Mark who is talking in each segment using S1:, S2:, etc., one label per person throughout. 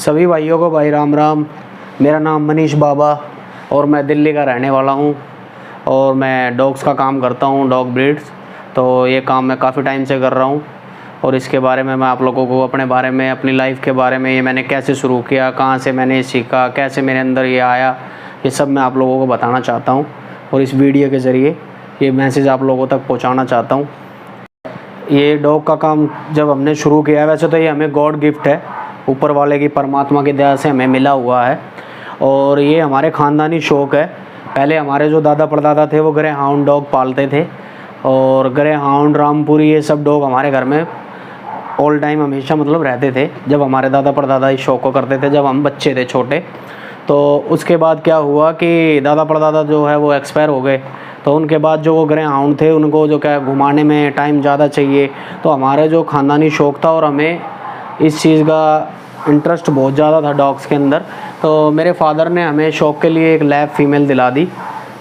S1: सभी भाइयों को भाई राम राम। मेरा नाम मनीष बाबा और मैं दिल्ली का रहने वाला हूँ और मैं डॉग्स का काम करता हूँ, डॉग ब्रीड्स। तो ये काम मैं काफ़ी टाइम से कर रहा हूँ और इसके बारे में मैं आप लोगों को अपने बारे में, अपनी लाइफ के बारे में, ये मैंने कैसे शुरू किया, कहाँ से मैंने सीखा, कैसे मेरे अंदर ये आया, ये सब मैं आप लोगों को बताना चाहता हूँ और इस वीडियो के ज़रिए ये मैसेज आप लोगों तक पहुँचाना चाहता हूँ। ये डॉग का काम जब हमने शुरू किया, वैसे तो ये हमें गॉड गिफ्ट है, ऊपर वाले की परमात्मा की दया से हमें मिला हुआ है और ये हमारे ख़ानदानी शौक़ है। पहले हमारे जो दादा परदादा थे वो ग्रे हाउंड डॉग पालते थे और ग्रे हाउंड, रामपुरी, ये सब डॉग हमारे घर में ऑल टाइम हमेशा मतलब रहते थे। जब हमारे दादा परदादा इस शौक़ को करते थे, जब हम बच्चे थे छोटे। तो उसके बाद क्या हुआ कि दादा परदादा जो है वो एक्सपायर हो गए। तो उनके बाद जो वो ग्रे हाउंड थे, उनको जो क्या घुमाने में टाइम ज़्यादा चाहिए, तो हमारे जो ख़ानदानी शौक़ था और हमें इस चीज़ का इंटरेस्ट बहुत ज़्यादा था डॉग्स के अंदर। तो मेरे फादर ने हमें शौक़ के लिए एक लैब फीमेल दिला दी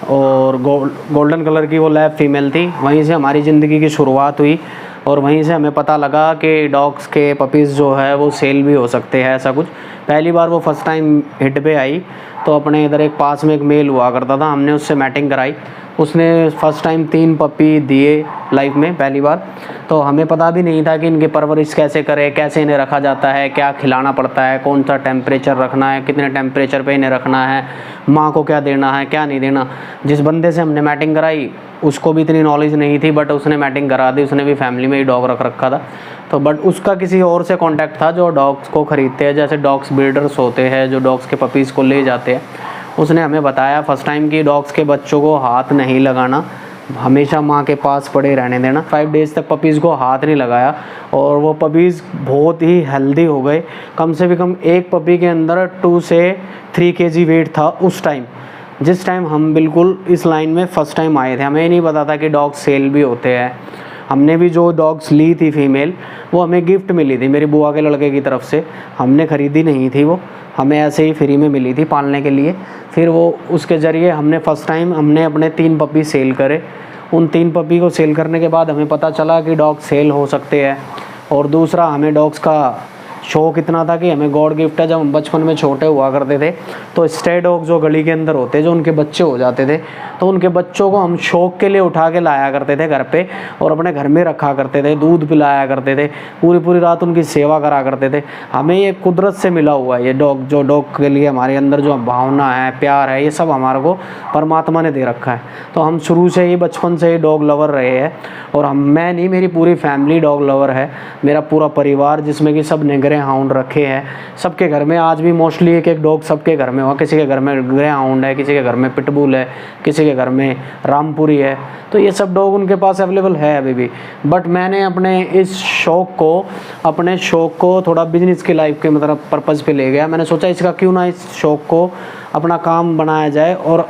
S1: और गोल्डन कलर की वो लैब फीमेल थी। वहीं से हमारी ज़िंदगी की शुरुआत हुई और वहीं से हमें पता लगा कि डॉग्स के पपीज़ जो है वो सेल भी हो सकते हैं, ऐसा कुछ। पहली बार वो फर्स्ट टाइम हिट पे आई तो अपने इधर एक पास में एक मेल हुआ करता था, हमने उससे मैटिंग कराई। उसने फर्स्ट टाइम 3 पपी दिए लाइफ में पहली बार। तो हमें पता भी नहीं था कि इनकी परवरिश कैसे करें, कैसे इन्हें रखा जाता है, क्या खिलाना पड़ता है, कौन सा टेम्परेचर रखना है, कितने टेम्परेचर पे इन्हें रखना है, माँ को क्या देना है, क्या नहीं देना। जिस बंदे से हमने मैटिंग कराई उसको भी इतनी नॉलेज नहीं थी, बट उसने मैटिंग करा दी। उसने भी फैमिली में ही डॉग रख रखा था। तो बट उसका किसी और से कॉन्टैक्ट था जो डॉग्स को ख़रीदते हैं, जैसे डॉग्स ब्रीडर्स होते हैं जो डॉग्स के पपीज़ को ले जाते हैं। उसने हमें बताया फर्स्ट टाइम कि डॉग्स के बच्चों को हाथ नहीं लगाना, हमेशा माँ के पास पड़े रहने देना। 5 डेज़ तक पपीज़ को हाथ नहीं लगाया और वो पपीज़ बहुत ही हेल्दी हो गए। कम से भी कम एक पपी के अंदर 2 से 3 kg वेट था उस टाइम, जिस टाइम हम बिल्कुल इस लाइन में फ़र्स्ट टाइम आए थे। हमें नहीं पता था कि डॉग सेल भी होते हैं। हमने भी जो डॉग्स ली थी फीमेल, वो हमें गिफ्ट मिली थी मेरी बुआ के लड़के की तरफ से। हमने ख़रीदी नहीं थी, वो हमें ऐसे ही फ्री में मिली थी पालने के लिए। फिर वो उसके ज़रिए हमने फ़र्स्ट टाइम हमने अपने 3 पपी सेल करे। उन 3 पपी को सेल करने के बाद हमें पता चला कि डॉग सेल हो सकते हैं। और दूसरा, हमें डॉग्स का शौक़ इतना था कि हमें गॉड गिफ्ट है। जब हम बचपन में छोटे हुआ करते थे तो स्ट्रे डॉग जो गली के अंदर होते, जो उनके बच्चे हो जाते थे, तो उनके बच्चों को हम शौक़ के लिए उठा के लाया करते थे घर पे और अपने घर में रखा करते थे, दूध पिलाया करते थे, पूरी पूरी रात उनकी सेवा करा करते थे। हमें ये कुदरत से मिला हुआ है, ये डॉग जो डॉग के लिए हमारे अंदर जो भावना है, प्यार है, ये सब हमारे को परमात्मा ने दे रखा है। तो हम शुरू से ही, बचपन से ही डॉग लवर रहे हैं और मैं नहीं, मेरी पूरी फैमिली डॉग लवर है। मेरा पूरा परिवार, जिसमें कि सब ने ग्रे हाउंड रखे हैं। सबके घर में आज भी मोस्टली एक एक डॉग सबके घर में हुआ। किसी के घर में ग्रे हाउंड है, किसी के घर में पिटबुल है, किसी के घर में रामपुरी है। तो ये सब डॉग उनके पास अवेलेबल है अभी भी। बट मैंने अपने इस शौक़ को थोड़ा बिजनेस की लाइफ के मतलब पर्पज़ पे ले गया। मैंने सोचा इसका क्यों ना इस शौक़ को अपना काम बनाया जाए और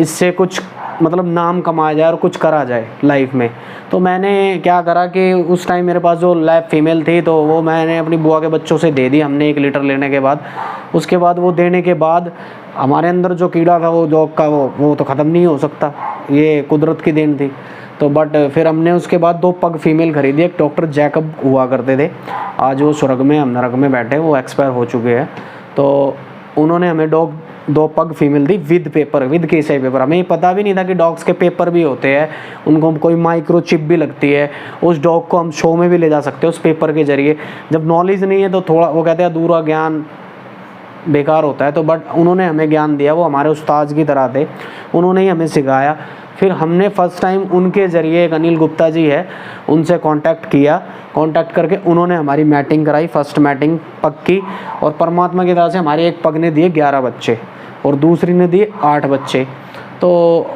S1: इससे कुछ मतलब नाम कमाया जाए और कुछ करा जाए लाइफ में। तो मैंने क्या करा कि उस टाइम मेरे पास जो लैब फीमेल थी तो वो मैंने अपनी बुआ के बच्चों से दे दी हमने 1 लीटर लेने के बाद। उसके बाद वो देने के बाद हमारे अंदर जो कीड़ा था वो डॉग का, वो तो ख़त्म नहीं हो सकता, ये कुदरत की देन थी। तो बट फिर हमने उसके बाद 2 पग फीमेल खरीदी। एक डॉक्टर जैकब हुआ करते थे, आज वो स्वर्ग में, हम नरक में बैठे, वो एक्सपायर हो चुके हैं। तो उन्होंने हमें 2 पग फीमेल दी विद पेपर, विद केसाई पेपर। हमें पता भी नहीं था कि डॉग्स के पेपर भी होते हैं, उनको कोई माइक्रो चिप भी लगती है। उस डॉग को हम शो में भी ले जा सकते हैं उस पेपर के ज़रिए। जब नॉलेज नहीं है तो थोड़ा, वो कहते हैं अधूरा ज्ञान बेकार होता है। तो बट उन्होंने हमें ज्ञान दिया, वो हमारे उस्ताद की तरह थे, उन्होंने ही हमें सिखाया। फिर हमने फ़र्स्ट टाइम उनके ज़रिए, एक अनिल गुप्ता जी है, उनसे कांटेक्ट किया। कांटेक्ट करके उन्होंने हमारी मैटिंग कराई, फ़र्स्ट मैटिंग पग की। और परमात्मा की तरह से हमारी एक पग ने दिए 11 बच्चे और दूसरी ने दिए 8 बच्चे। तो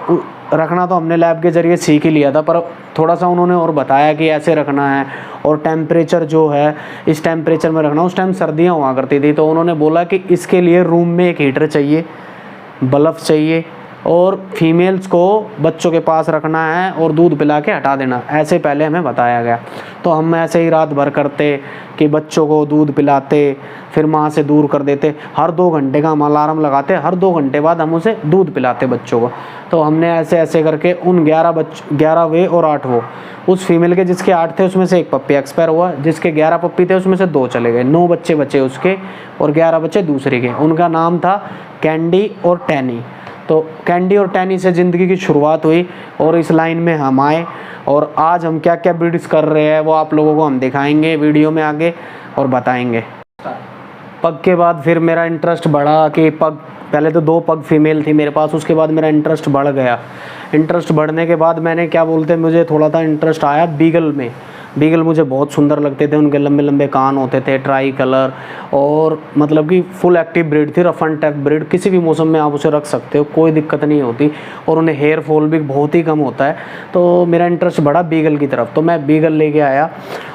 S1: रखना तो हमने लैब के ज़रिए सीख ही लिया था, पर थोड़ा सा उन्होंने और बताया कि ऐसे रखना है और टेम्परेचर जो है इस टेम्परेचर में रखना। उस टाइम सर्दियाँ हुआ करती थी, तो उन्होंने बोला कि इसके लिए रूम में एक हीटर चाहिए, बल्ब चाहिए और फीमेल्स को बच्चों के पास रखना है और दूध पिला के हटा देना, ऐसे पहले हमें बताया गया। तो हम ऐसे ही रात भर करते कि बच्चों को दूध पिलाते, फिर माँ से दूर कर देते। हर 2 घंटे का हम अलार्म लगाते, हर 2 घंटे बाद हम उसे दूध पिलाते बच्चों को। तो हमने ऐसे ऐसे करके उन 11 वे और 8 वो, उस फीमेल के जिसके 8 थे उसमें से एक पप्पी एक्सपायर हुआ, जिसके 11 पप्पी थे उसमें से 2 चले गए, 9 बच्चे बचे उसके और 11 बच्चे दूसरे के। उनका नाम था कैंडी और टैनी। तो कैंडी और टैनी से ज़िंदगी की शुरुआत हुई और इस लाइन में हम आए, और आज हम क्या क्या ब्रीड्स कर रहे हैं वो आप लोगों को हम दिखाएंगे वीडियो में आगे और बताएंगे। पग के बाद फिर मेरा इंटरेस्ट बढ़ा कि पग, पहले तो 2 पग फीमेल थी मेरे पास, उसके बाद मेरा इंटरेस्ट बढ़ गया। इंटरेस्ट बढ़ने के बाद मैंने क्या बोलते हैं, मुझे थोड़ा सा इंटरेस्ट आया बीगल में। बीगल मुझे बहुत सुंदर लगते थे, उनके लंबे लंबे कान होते थे, ट्राई कलर, और मतलब कि फुल एक्टिव ब्रीड थी, रफ एंड टफ ब्रीड। किसी भी मौसम में आप उसे रख सकते हो, कोई दिक्कत नहीं होती, और उन्हें हेयर फॉल भी बहुत ही कम होता है। तो मेरा इंटरेस्ट बढ़ा बीगल की तरफ, तो मैं बीगल लेके आया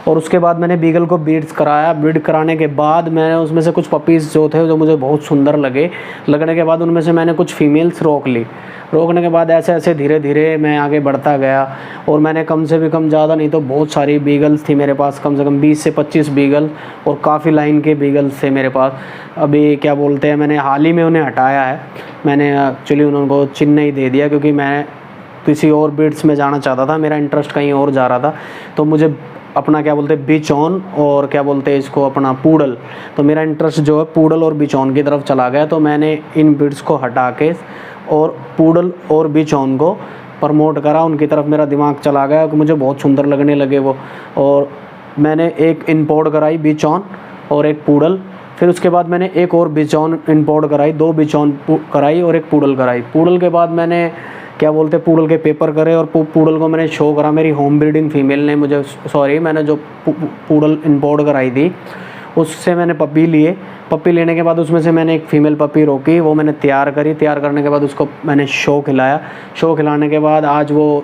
S1: और उसके बाद मैंने बीगल को ब्रीड्स कराया। ब्रीड कराने के बाद मैंने उसमें से कुछ पपीज़ जो थे जो मुझे बहुत सुंदर लगने के बाद उनमें से मैंने कुछ फीमेल्स रोक ली। रोकने के बाद ऐसे ऐसे धीरे धीरे मैं आगे बढ़ता गया, और मैंने कम से भी कम, ज़्यादा नहीं तो बहुत सारी बीगल्स थी मेरे पास, कम से कम 20 से 25 बीगल, और काफ़ी लाइन के बीगल्स थे मेरे पास। अभी क्या बोलते हैं, मैंने हाल ही में उन्हें हटाया है। मैंने एक्चुअली उनको चेन्नई दे दिया, क्योंकि मैं किसी और ब्रीड्स में जाना चाहता था, मेरा इंटरेस्ट कहीं और जा रहा था। तो मुझे अपना क्या बोलते हैं बिचौन, और क्या बोलते हैं इसको अपना पूडल, तो मेरा इंटरेस्ट जो है पूडल और बिचौन की तरफ चला गया। तो मैंने इन ब्रीड्स को हटा के और पूडल और बिचौन को प्रमोट करा, उनकी तरफ मेरा दिमाग चला गया कि मुझे बहुत सुंदर लगने लगे वो। और मैंने एक इंपोर्ट कराई बिचौन और एक पूडल, फिर उसके बाद मैंने एक और बिचौन इंपोर्ट कराई, 2 बिचौन कराई और एक पूडल कराई। पूडल के बाद मैंने क्या बोलते हैं पूडल के पेपर करे, और पूडल को मैंने शो करा। मेरी होम ब्रीडिंग फीमेल ने मुझे, मैंने जो पूडल इंपोर्ट कराई थी उससे मैंने पपी लिए। पपी लेने के बाद उसमें से मैंने एक फ़ीमेल पपी रोकी, वो मैंने तैयार करी। तैयार करने के बाद उसको मैंने शो खिलाया। शो खिलाने के बाद आज वो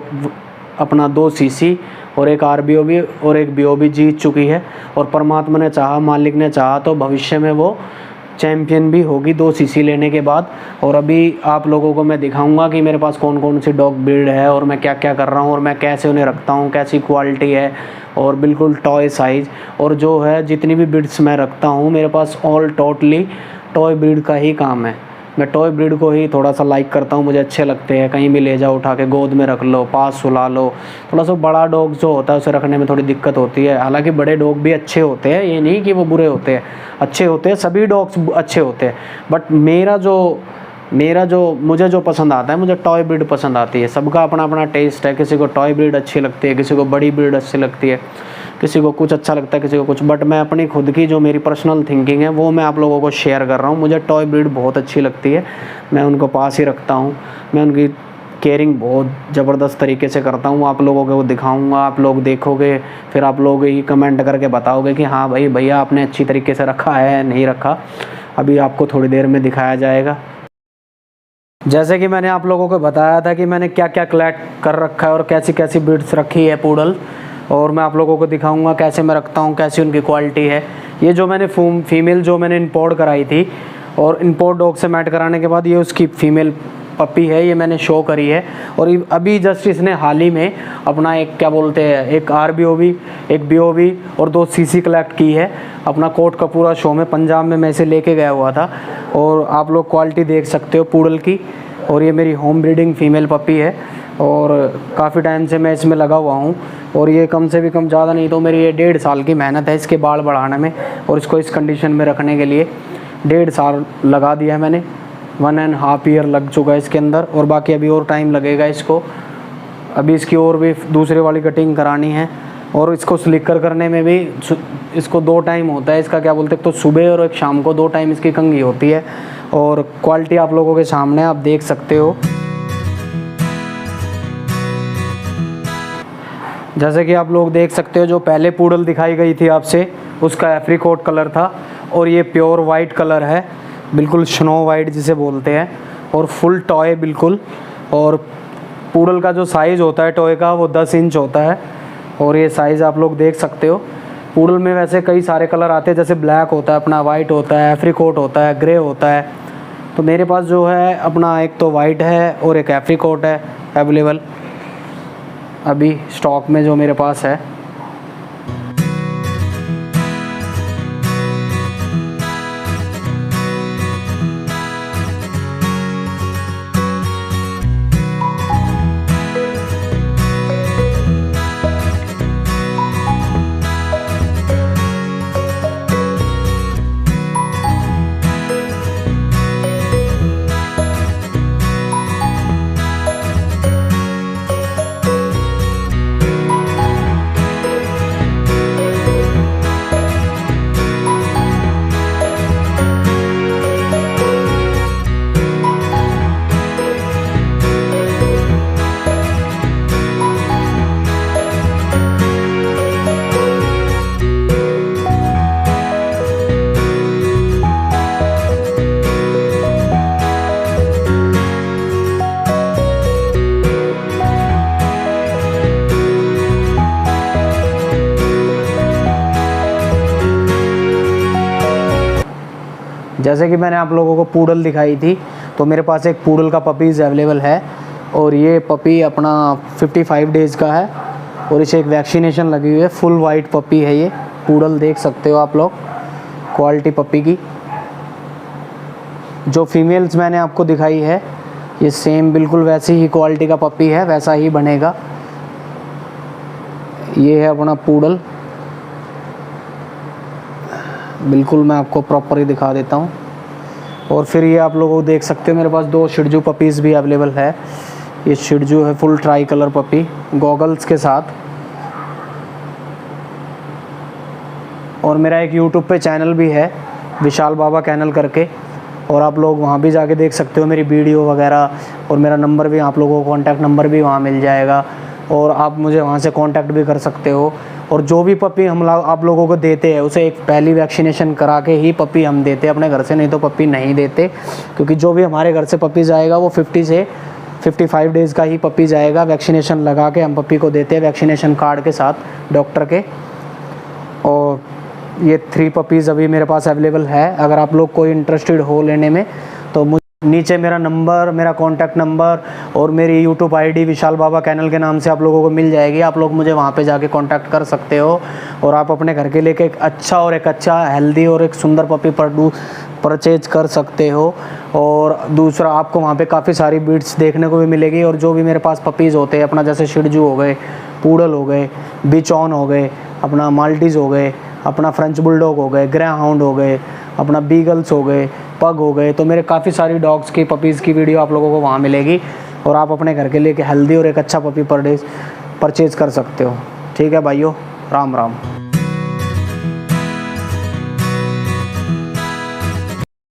S1: अपना 2 सीसी और एक RBOB और एक BOB जीत चुकी है, और परमात्मा ने चाहा, मालिक ने चाहा तो भविष्य में वो चैम्पियन भी होगी 2 सीसी लेने के बाद। और अभी आप लोगों को मैं दिखाऊंगा कि मेरे पास कौन कौन सी डॉग ब्रीड है और मैं क्या क्या कर रहा हूँ और मैं कैसे उन्हें रखता हूँ, कैसी क्वालिटी है, और बिल्कुल टॉय साइज़। और जो है जितनी भी ब्रीड्स मैं रखता हूँ मेरे पास ऑल टोटली टॉय ब्रीड का ही काम है। मैं टॉय ब्रीड को ही थोड़ा सा लाइक करता हूँ, मुझे अच्छे लगते हैं। कहीं भी ले जाओ, उठा के गोद में रख लो, पास सुला लो। थोड़ा सा बड़ा डॉग जो होता है उसे रखने में थोड़ी दिक्कत होती है। हालांकि बड़े डॉग भी अच्छे होते हैं, ये नहीं कि वो बुरे होते हैं, अच्छे होते हैं, सभी डॉग्स अच्छे होते हैं। बट मेरा जो मुझे जो पसंद आता है, मुझे टॉय ब्रीड पसंद आती है। सबका अपना अपना टेस्ट है, किसी को टॉय ब्रीड अच्छी लगती है, किसी को बड़ी ब्रीड अच्छी लगती है, किसी को कुछ अच्छा लगता है, किसी को कुछ। बट मैं अपनी खुद की जो मेरी पर्सनल थिंकिंग है वो मैं आप लोगों को शेयर कर रहा हूँ। मुझे टॉय ब्रीड बहुत अच्छी लगती है, मैं उनको पास ही रखता हूँ। मैं उनकी केयरिंग बहुत ज़बरदस्त तरीके से करता हूँ। आप लोगों को दिखाऊँगा, आप लोग देखोगे, फिर आप लोग ही कमेंट करके बताओगे कि हाँ भाई भैया आपने अच्छी तरीके से रखा है, नहीं रखा। अभी आपको थोड़ी देर में दिखाया जाएगा। जैसे कि मैंने आप लोगों को बताया था कि मैंने क्या क्या कलेक्ट कर रखा है और कैसी कैसी ब्रीड्स रखी है पूडल, और मैं आप लोगों को दिखाऊंगा कैसे मैं रखता हूँ, कैसी उनकी क्वालिटी है। ये जो मैंने फीमेल जो मैंने इंपोर्ट कराई थी, और इंपोर्ट डॉग से मैट कराने के बाद ये उसकी फ़ीमेल पपी है, ये मैंने शो करी है। और अभी जस्ट इसने हाल ही में अपना एक क्या बोलते हैं, एक RBOB, एक BOB और 2 CC कलेक्ट की है। अपना कोट का पूरा शो में पंजाब में मैं इसे लेके गया हुआ था, और आप लोग क्वालिटी देख सकते हो पूडल की। और ये मेरी होम ब्रीडिंग फ़ीमेल पपी है, और काफ़ी टाइम से मैं इसमें लगा हुआ हूँ। और ये कम से भी कम, ज़्यादा नहीं तो मेरी ये 1.5 साल की मेहनत है इसके बाल बढ़ाने में, और इसको इस कंडीशन में रखने के लिए 1.5 साल लगा दिया है मैंने। 1.5 ईयर लग चुका है इसके अंदर, और बाकी अभी और टाइम लगेगा इसको। अभी इसकी और भी दूसरे वाली कटिंग करानी है, और इसको स्लिकर करने में भी इसको 2 टाइम होता है इसका, क्या बोलते हैं, तो सुबह और एक शाम को 2 टाइम इसकी कंघी होती है। और क्वालिटी आप लोगों के सामने आप देख सकते हो। जैसे कि आप लोग देख सकते हो, जो पहले पूडल दिखाई गई थी आपसे उसका एप्रिकॉट कलर था, और ये प्योर वाइट कलर है, बिल्कुल स्नो वाइट जिसे बोलते हैं, और फुल टॉय बिल्कुल। और पूडल का जो साइज़ होता है टॉय का वो 10 इंच होता है, और ये साइज़ आप लोग देख सकते हो। पूडल में वैसे कई सारे कलर आते हैं, जैसे ब्लैक होता है, अपना वाइट होता है, एप्रिकॉट होता है, ग्रे होता है, तो मेरे पास जो है अपना एक तो वाइट है और एक एप्रिकॉट है अवेलेबल अभी स्टॉक में जो मेरे पास है। जैसे कि मैंने आप लोगों को पूडल दिखाई थी, तो मेरे पास एक पूडल का पपीज़ अवेलेबल है और ये पपी अपना 55 डेज़ का है और इसे एक वैक्सीनेशन लगी हुई है। फुल वाइट पपी है ये पूडल, देख सकते हो आप लोग क्वालिटी पपी की। जो फीमेल्स मैंने आपको दिखाई है ये सेम बिल्कुल वैसी ही क्वालिटी का पपी है, वैसा ही बनेगा। ये है अपना पूडल, बिल्कुल मैं आपको प्रॉपर ही दिखा देता हूँ। और फिर ये आप लोगों को देख सकते हो मेरे पास 2 शिडजू पपीज़ भी अवेलेबल है। ये शिडजू है full try colour puppy goggles के साथ। और मेरा एक यूट्यूब पे चैनल भी है विशाल बाबा चैनल करके, और आप लोग वहाँ भी जाके देख सकते हो मेरी वीडियो वगैरह। और मेरा नंबर भी, आप लोगों को कॉन्टैक्ट नंबर भी वहाँ मिल जाएगा और आप मुझे वहाँ से कॉन्टैक्ट भी कर सकते हो। और जो भी पपी हम आप लोगों को देते हैं उसे एक पहली वैक्सीनेशन करा के ही पपी हम देते हैं अपने घर से, नहीं तो पपी नहीं देते। क्योंकि जो भी हमारे घर से पपी जाएगा वो 50 से 55 डेज़ का ही पपी जाएगा। वैक्सीनेशन लगा के हम पपी को देते हैं, वैक्सीनेशन कार्ड के साथ डॉक्टर के। और ये 3 पपीज़ अभी मेरे पास अवेलेबल है। अगर आप लोग कोई इंटरेस्टेड हो लेने में तो नीचे मेरा नंबर, मेरा कॉन्टैक्ट नंबर और मेरी यूट्यूब आईडी विशाल बाबा चैनल के नाम से आप लोगों को मिल जाएगी। आप लोग मुझे वहाँ पे जाके कॉन्टैक्ट कर सकते हो और आप अपने घर के लेके एक अच्छा हेल्दी और एक सुंदर पपी परचेज कर सकते हो। और दूसरा, आपको वहाँ पे काफ़ी सारी ब्रीड्स देखने को भी मिलेगी। और जो भी मेरे पास पपीज़ होते हैं अपना, जैसे शिडजू हो गए, पूडल हो गए, बिचौन हो गए, अपना माल्टीज़ हो गए, अपना फ्रेंच बुलडॉग हो गए, ग्रे हाउंड हो गए, अपना बीगल्स हो गए, पग हो गए, तो मेरे काफ़ी सारी डॉग्स की पपीज़ की वीडियो आप लोगों को वहाँ मिलेगी और आप अपने घर के लिए हेल्दी और एक अच्छा पपी परचेज़ कर सकते हो। ठीक है भाइयों, राम राम।